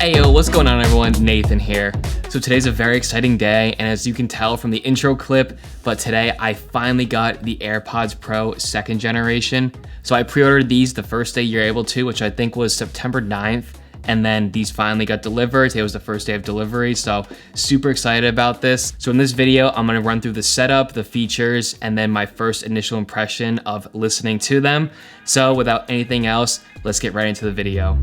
Hey yo, what's going on everyone? Nathan here. So today's a very exciting day, and as you can tell from the intro clip, but today I finally got the AirPods Pro 2nd generation. So I pre-ordered these the first day you're able to, which I think was September 9th. And then these finally got delivered. Today was the first day of delivery, so super excited about this. So in this video, I'm gonna run through the setup, the features, and then my first initial impression of listening to them. So without anything else, let's get right into the video.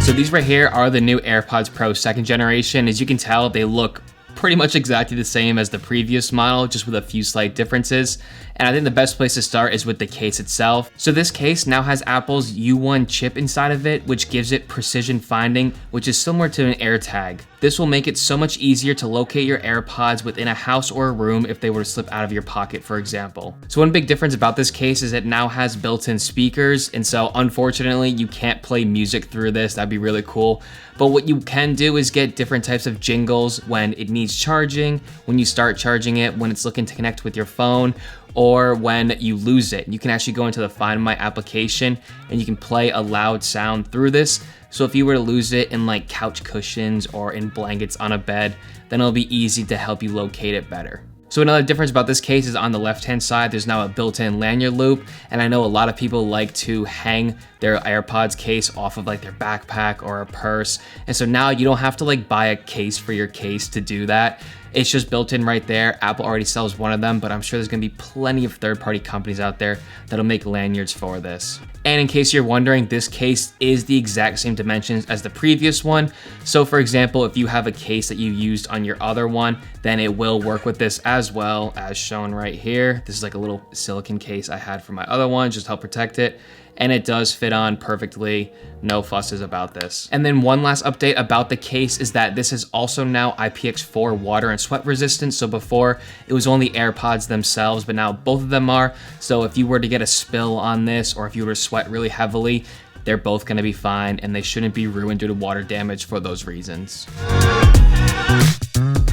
So these right here are the new AirPods Pro 2nd generation. As you can tell, they look pretty much exactly the same as the previous model, just with a few slight differences. And I think the best place to start is with the case itself. So this case now has Apple's U1 chip inside of it, which gives it precision finding, which is similar to an AirTag. This will make it so much easier to locate your AirPods within a house or a room if they were to slip out of your pocket, for example. So one big difference about this case is it now has built-in speakers, and so unfortunately you can't play music through this. That'd be really cool. But what you can do is get different types of jingles when it needs charging, when you start charging it, when it's looking to connect with your phone, or when you lose it. You can actually go into the Find My application and you can play a loud sound through this. So if you were to lose it in like couch cushions or in blankets on a bed, then it'll be easy to help you locate it better. So another difference about this case is on the left-hand side, there's now a built-in lanyard loop. And I know a lot of people like to hang their AirPods case off of like their backpack or a purse. And so now you don't have to like buy a case for your case to do that. It's just built in right there. Apple already sells one of them, but I'm sure there's gonna be plenty of third-party companies out there that'll make lanyards for this. And in case you're wondering, this case is the exact same dimensions as the previous one. So for example, if you have a case that you used on your other one, then it will work with this as well, as shown right here. This is like a little silicone case I had for my other one, just to help protect it. And it does fit on perfectly, no fusses about this. And then one last update about the case is that this is also now IPX4 water and sweat resistant. So before it was only AirPods themselves, but now both of them are. So if you were to get a spill on this, or if you were to sweat really heavily, they're both gonna be fine and they shouldn't be ruined due to water damage for those reasons.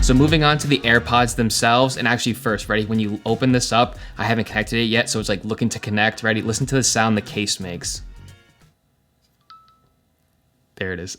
So moving on to the AirPods themselves, and actually first, ready, when you open this up, I haven't connected it yet, so it's like looking to connect, ready? Listen to the sound the case makes. There it is.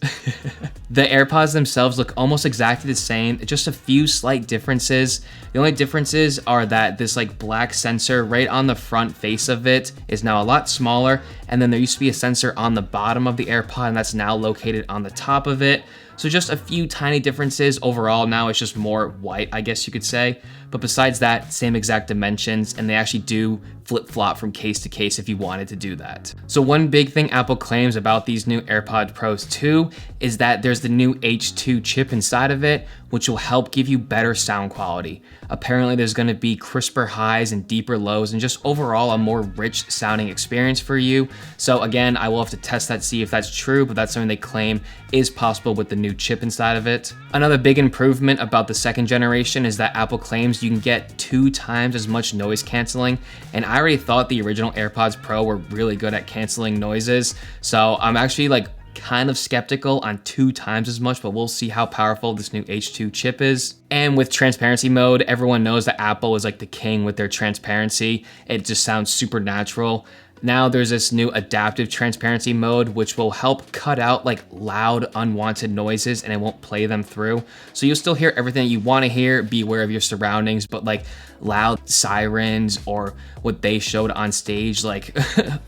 The AirPods themselves look almost exactly the same, just a few slight differences. The only differences are that this like black sensor right on the front face of it is now a lot smaller, and then there used to be a sensor on the bottom of the AirPod, and that's now located on the top of it. So just a few tiny differences. Overall, now it's just more white, I guess you could say. But besides that, same exact dimensions, and they actually do flip-flop from case to case if you wanted to do that. So one big thing Apple claims about these new AirPods Pros 2 is that there's the new H2 chip inside of it, which will help give you better sound quality. Apparently there's gonna be crisper highs and deeper lows and just overall a more rich sounding experience for you. So again, I will have to test that, see if that's true, but that's something they claim is possible with the new chip inside of it. Another big improvement about the 2nd generation is that Apple claims you can get 2 times as much noise canceling. And I already thought the original AirPods Pro were really good at canceling noises. So I'm actually like kind of skeptical on 2 times as much, but we'll see how powerful this new H2 chip is. And with transparency mode, everyone knows that Apple is like the king with their transparency. It just sounds super natural. Now there's this new adaptive transparency mode, which will help cut out like loud, unwanted noises, and it won't play them through. So you'll still hear everything you want to hear, be aware of your surroundings, but like loud sirens or what they showed on stage, like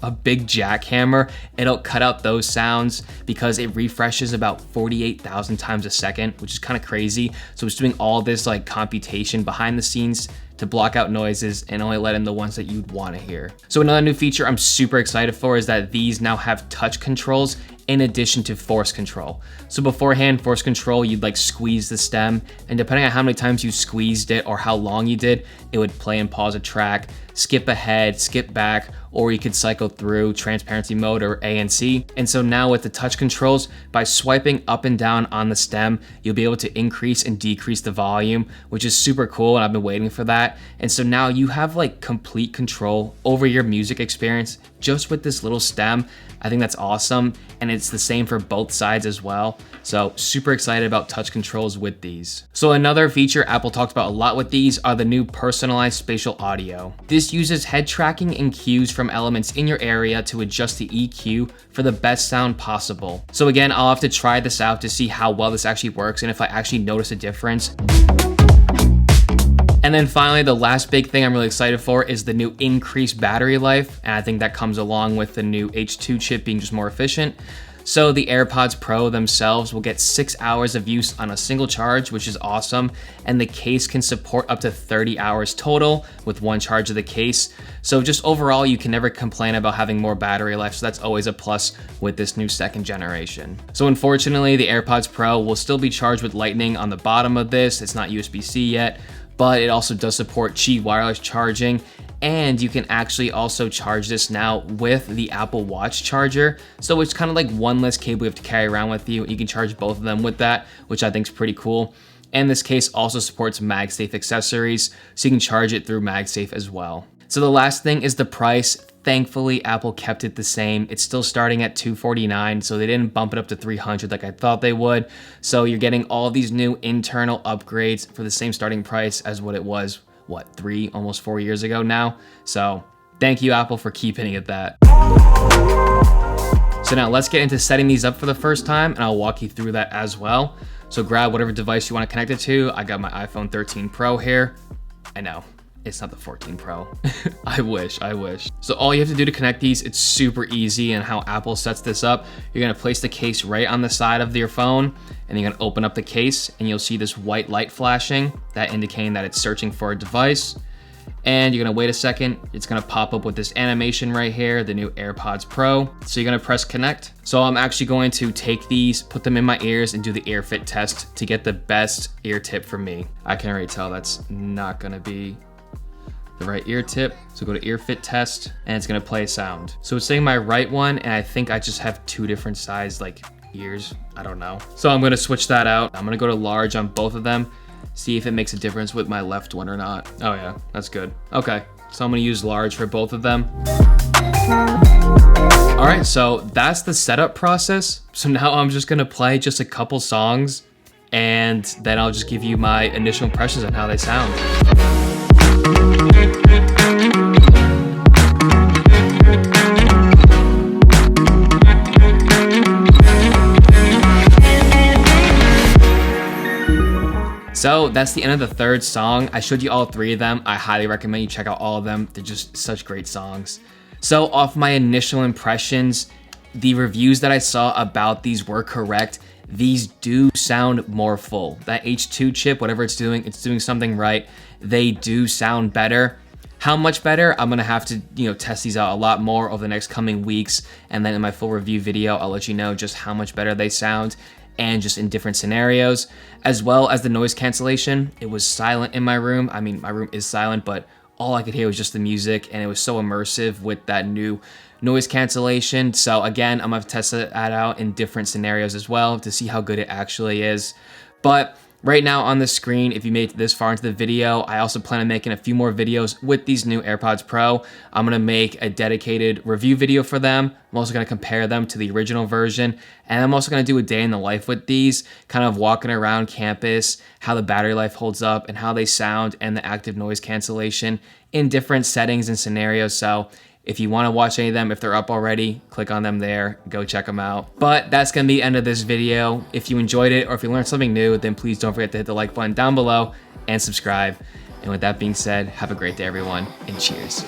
a big jackhammer, it'll cut out those sounds because it refreshes about 48,000 times a second, which is kind of crazy. So it's doing all this like computation behind the scenes to block out noises and only let in the ones that you'd want to hear. So another new feature I'm super excited for is that these now have touch controls in addition to force control. So beforehand, force control, you'd like squeeze the stem, and depending on how many times you squeezed it or how long you did, it would play and pause a track, skip ahead, skip back, or you could cycle through transparency mode or ANC. And so now with the touch controls, by swiping up and down on the stem, you'll be able to increase and decrease the volume, which is super cool, and I've been waiting for that. And so now you have like complete control over your music experience just with this little stem. I think that's awesome, and it's the same for both sides as well. So super excited about touch controls with these. So another feature Apple talked about a lot with these are the new personalized spatial audio. This This uses head tracking and cues from elements in your area to adjust the EQ for the best sound possible. So again, I'll have to try this out to see how well this actually works and if I actually notice a difference. And then finally, the last big thing I'm really excited for is the new increased battery life. And I think that comes along with the new H2 chip being just more efficient. So the AirPods Pro themselves will get 6 hours of use on a single charge, which is awesome. And the case can support up to 30 hours total with one charge of the case. So just overall, you can never complain about having more battery life. So that's always a plus with this new second generation. So unfortunately, the AirPods Pro will still be charged with Lightning on the bottom of this. It's not USB-C yet, but it also does support Qi wireless charging. And you can actually also charge this now with the Apple Watch charger. So it's kind of like one less cable you have to carry around with you. You can charge both of them with that, which I think is pretty cool. And this case also supports MagSafe accessories, so you can charge it through MagSafe as well. So the last thing is the price. Thankfully, Apple kept it the same. It's still starting at $249, so they didn't bump it up to $300 like I thought they would. So you're getting all these new internal upgrades for the same starting price as what it was, what, 3, almost 4 years ago now. So thank you, Apple, for keeping it that. So now let's get into setting these up for the first time, and I'll walk you through that as well. So grab whatever device you want to connect it to. I got my iPhone 13 Pro here. I know, it's not the 14 Pro. I wish. So all you have to do to connect these, it's super easy, and how Apple sets this up, you're gonna place the case right on the side of your phone, and you're gonna open up the case, and you'll see this white light flashing, that indicating that it's searching for a device. And you're gonna wait a second, it's gonna pop up with this animation right here, the new AirPods Pro. So you're gonna press connect. So I'm actually going to take these, put them in my ears, and do the ear fit test to get the best ear tip for me. I can already tell that's not gonna be the right ear tip. So go to ear fit test, and it's gonna play a sound. So it's saying my right one, and I think I just have 2 different size like ears, I don't know. So I'm gonna switch that out. I'm gonna go to large on both of them, see if it makes a difference with my left one or not. Oh yeah, that's good. Okay, so I'm gonna use large for both of them. All right, so that's the setup process. So now I'm just gonna play just a couple songs, and then I'll just give you my initial impressions on how they sound. So that's the end of the third song. I showed you all 3 of them. I highly recommend you check out all of them. They're just such great songs. So off my initial impressions, the reviews that I saw about these were correct. These do sound more full. That H2 chip, whatever it's doing something right. They do sound better. How much better? I'm gonna have to, test these out a lot more over the next coming weeks. And then in my full review video, I'll let you know just how much better they sound, and just in different scenarios, as well as the noise cancellation. It was silent in my room. I mean, my room is silent, but all I could hear was just the music, and it was so immersive with that new noise cancellation. So again, I'm gonna test that out in different scenarios as well to see how good it actually is. But right now on the screen, if you made it this far into the video, I also plan on making a few more videos with these new AirPods Pro. I'm gonna make a dedicated review video for them. I'm also gonna compare them to the original version. And I'm also gonna do a day in the life with these, kind of walking around campus, how the battery life holds up and how they sound, and the active noise cancellation in different settings and scenarios. So if you want to watch any of them, if they're up already, click on them there, go check them out. But that's going to be the end of this video. If you enjoyed it, or if you learned something new, then please don't forget to hit the like button down below and subscribe. And with that being said, have a great day, everyone, and cheers.